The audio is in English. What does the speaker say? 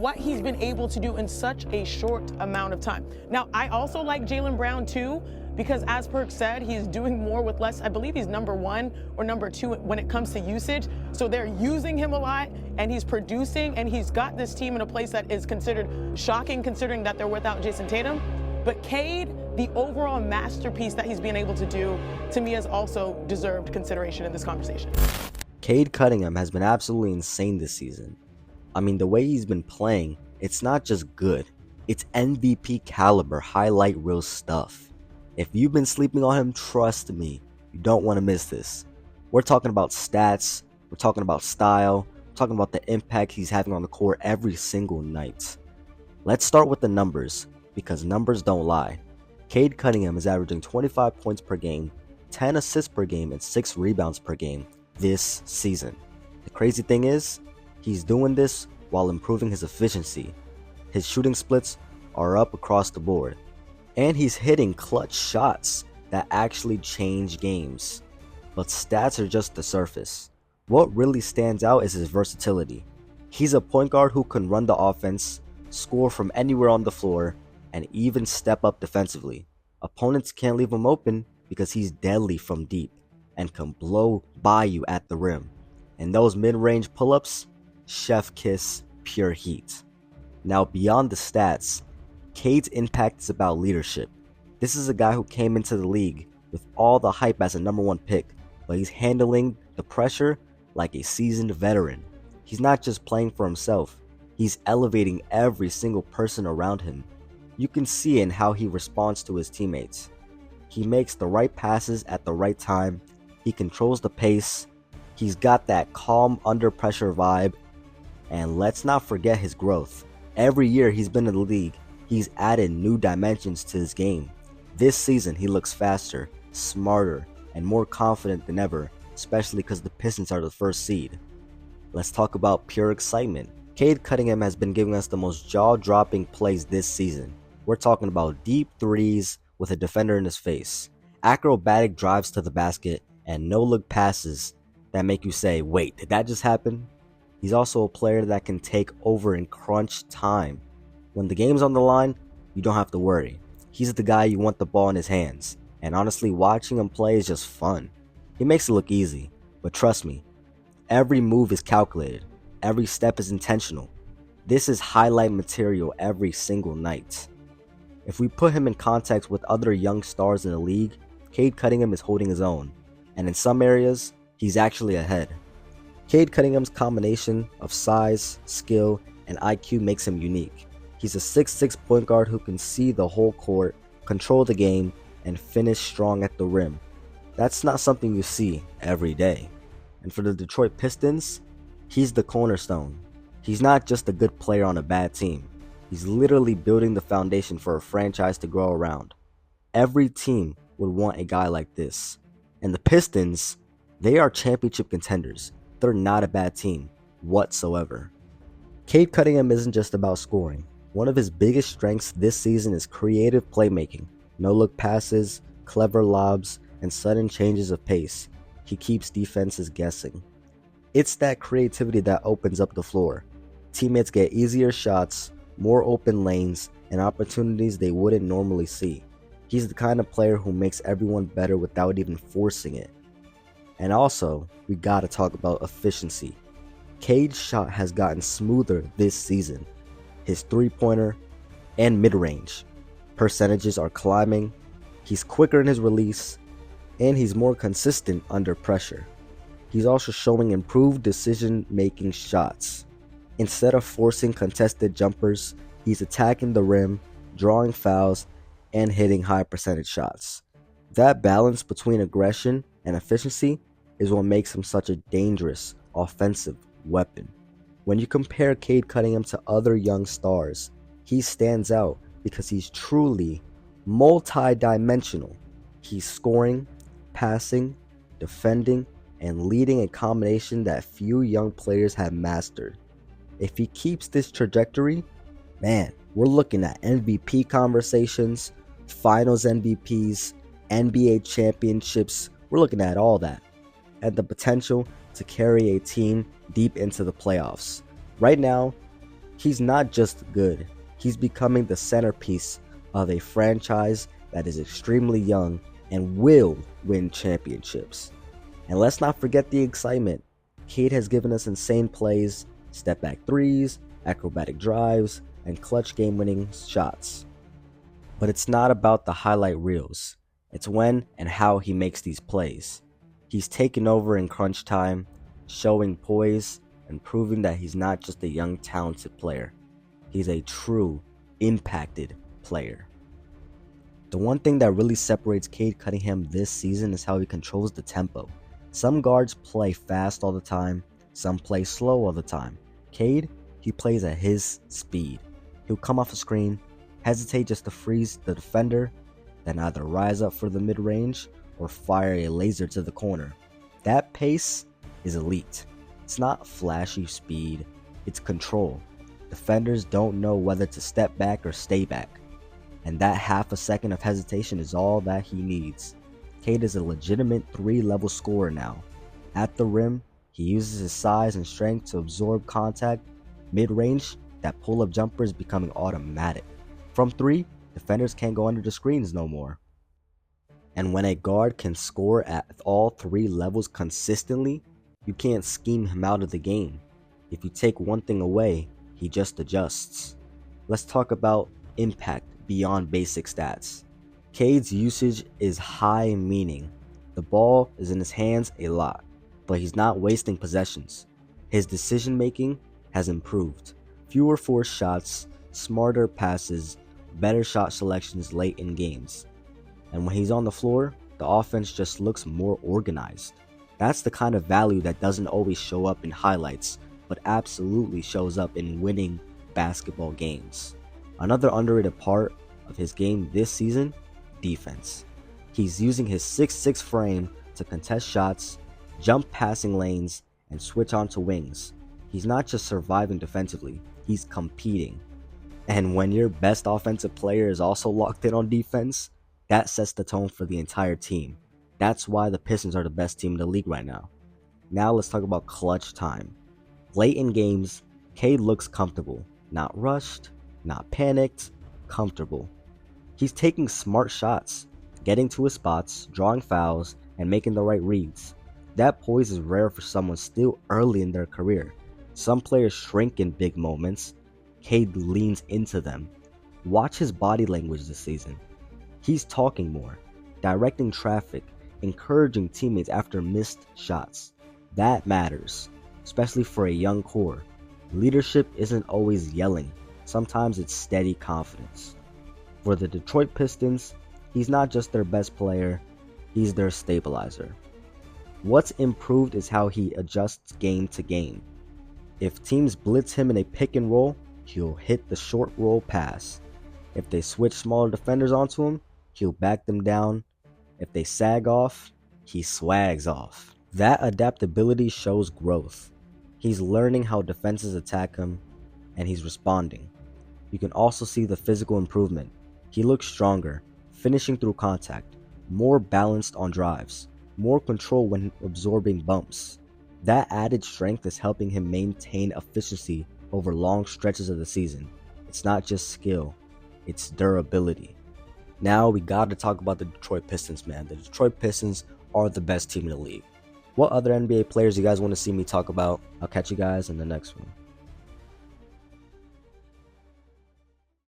what he's been able to do in such a short amount of time. Now, I also like Jaylen Brown too, because as Perk said, he's doing more with less. I believe he's number 1 or number 2 when it comes to usage. So they're using him a lot, and he's producing, and he's got this team in a place that is considered shocking considering that they're without Jason Tatum. But Cade, the overall masterpiece that he's been able to do, to me has also deserved consideration in this conversation. Cade Cunningham has been absolutely insane this season. I mean, the way he's been playing, it's not just good, it's MVP caliber, highlight reel stuff. If you've been sleeping on him, trust me, you don't want to miss this. We're talking about stats, we're talking about style, we're talking about the impact he's having on the court every single night. Let's start with the numbers, because numbers don't lie. Cade Cunningham is averaging 25 points per game, 10 assists per game, and 6 rebounds per game this season. The crazy thing is, he's doing this while improving his efficiency. His shooting splits are up across the board, and he's hitting clutch shots that actually change games. But stats are just the surface. What really stands out is his versatility. He's a point guard who can run the offense, score from anywhere on the floor, and even step up defensively. Opponents can't leave him open because he's deadly from deep and can blow by you at the rim. And those mid-range pull-ups, chef kiss, pure heat. Now beyond the stats, Cade's impact is about leadership. This is a guy who came into the league with all the hype as a number 1 pick, but he's handling the pressure like a seasoned veteran. He's not just playing for himself, he's elevating every single person around him. You can see in how he responds to his teammates. He makes the right passes at the right time, he controls the pace, he's got that calm under pressure vibe, and let's not forget his growth. Every year he's been in the league, he's added new dimensions to his game. This season he looks faster, smarter, and more confident than ever, especially because the Pistons are the first seed. Let's talk about pure excitement. Cade Cunningham has been giving us the most jaw-dropping plays this season. We're talking about deep threes with a defender in his face, acrobatic drives to the basket, and no-look passes that make you say, wait, did that just happen? He's also a player that can take over in crunch time. When the game's on the line, you don't have to worry. He's the guy you want the ball in his hands, and honestly, watching him play is just fun. He makes it look easy, but trust me, every move is calculated, every step is intentional. This is highlight material every single night. If we put him in context with other young stars in the league, Cade Cunningham is holding his own, and in some areas, he's actually ahead. Cade Cunningham's combination of size, skill, and IQ makes him unique. He's a 6'6" point guard who can see the whole court, control the game, and finish strong at the rim. That's not something you see every day. And for the Detroit Pistons, he's the cornerstone. He's not just a good player on a bad team. He's literally building the foundation for a franchise to grow around. Every team would want a guy like this. And the Pistons, they are championship contenders. They're not a bad team whatsoever. Cade Cunningham isn't just about scoring. One of his biggest strengths this season is creative playmaking. No-look passes, clever lobs, and sudden changes of pace. He keeps defenses guessing. It's that creativity that opens up the floor. Teammates get easier shots, more open lanes, and opportunities they wouldn't normally see. He's the kind of player who makes everyone better without even forcing it. And also, we gotta talk about efficiency. Cade's shot has gotten smoother this season. His three-pointer and mid-range percentages are climbing, he's quicker in his release, and he's more consistent under pressure. He's also showing improved decision-making shots. Instead of forcing contested jumpers, he's attacking the rim, drawing fouls, and hitting high percentage shots. That balance between aggression and efficiency is what makes him such a dangerous offensive weapon. When you compare Cade Cunningham to other young stars, he stands out because he's truly multi-dimensional. He's scoring, passing, defending, and leading a combination that few young players have mastered. If he keeps this trajectory, man, we're looking at MVP conversations, finals MVPs, NBA championships, we're looking at all that, and the potential to carry a team deep into the playoffs. Right now, He's not just good, he's becoming the centerpiece of a franchise that is extremely young and will win championships. And let's not forget the excitement. Cade has given us insane plays, step back threes, acrobatic drives, and clutch game winning shots. But it's not about the highlight reels, it's when and how he makes these plays. He's taken over in crunch time, showing poise and proving that he's not just a young talented player. He's a true impacted player. The one thing that really separates Cade Cunningham this season is how he controls the tempo. Some guards play fast all the time, some play slow all the time. Cade, he plays at his speed. He'll come off a screen, hesitate just to freeze the defender, then either rise up for the mid-range or fire a laser to the corner. That pace is elite. It's not flashy speed, it's control. Defenders don't know whether to step back or stay back, and that half a second of hesitation is all that he needs. Cade is a legitimate 3-level scorer now. At the rim, he uses his size and strength to absorb contact. Mid-range, that pull-up jumper is becoming automatic. From 3, defenders can't go under the screens no more. And when a guard can score at all 3 levels consistently, you can't scheme him out of the game. If you take one thing away, he just adjusts. Let's talk about impact beyond basic stats. Cade's usage is high, meaning the ball is in his hands a lot, but he's not wasting possessions. His decision making has improved. Fewer forced shots, smarter passes, better shot selections late in games. And when he's on the floor, the offense just looks more organized. That's the kind of value that doesn't always show up in highlights, but absolutely shows up in winning basketball games. Another underrated part of his game this season, defense. He's using his 6'6" frame to contest shots, jump passing lanes, and switch onto wings. He's not just surviving defensively, he's competing. And when your best offensive player is also locked in on defense, that sets the tone for the entire team. That's why the Pistons are the best team in the league right now. Now let's talk about clutch time. Late in games, Cade looks comfortable. Not rushed, not panicked, comfortable. He's taking smart shots, getting to his spots, drawing fouls, and making the right reads. That poise is rare for someone still early in their career. Some players shrink in big moments. Cade leans into them. Watch his body language this season. He's talking more, directing traffic, encouraging teammates after missed shots. That matters, especially for a young core. Leadership isn't always yelling. Sometimes it's steady confidence. For the Detroit Pistons, he's not just their best player, he's their stabilizer. What's improved is how he adjusts game to game. If teams blitz him in a pick and roll, he'll hit the short roll pass. If they switch smaller defenders onto him, he'll back them down. If they sag off, he swags off. That adaptability shows growth. He's learning how defenses attack him, and he's responding. You can also see the physical improvement. He looks stronger, finishing through contact, more balanced on drives, more control when absorbing bumps. That added strength is helping him maintain efficiency over long stretches of the season. It's not just skill, it's durability. Now we gotta talk about the Detroit Pistons, man. The Detroit Pistons are the best team in the league. What other NBA players you guys want to see me talk about? I'll catch you guys in the next one.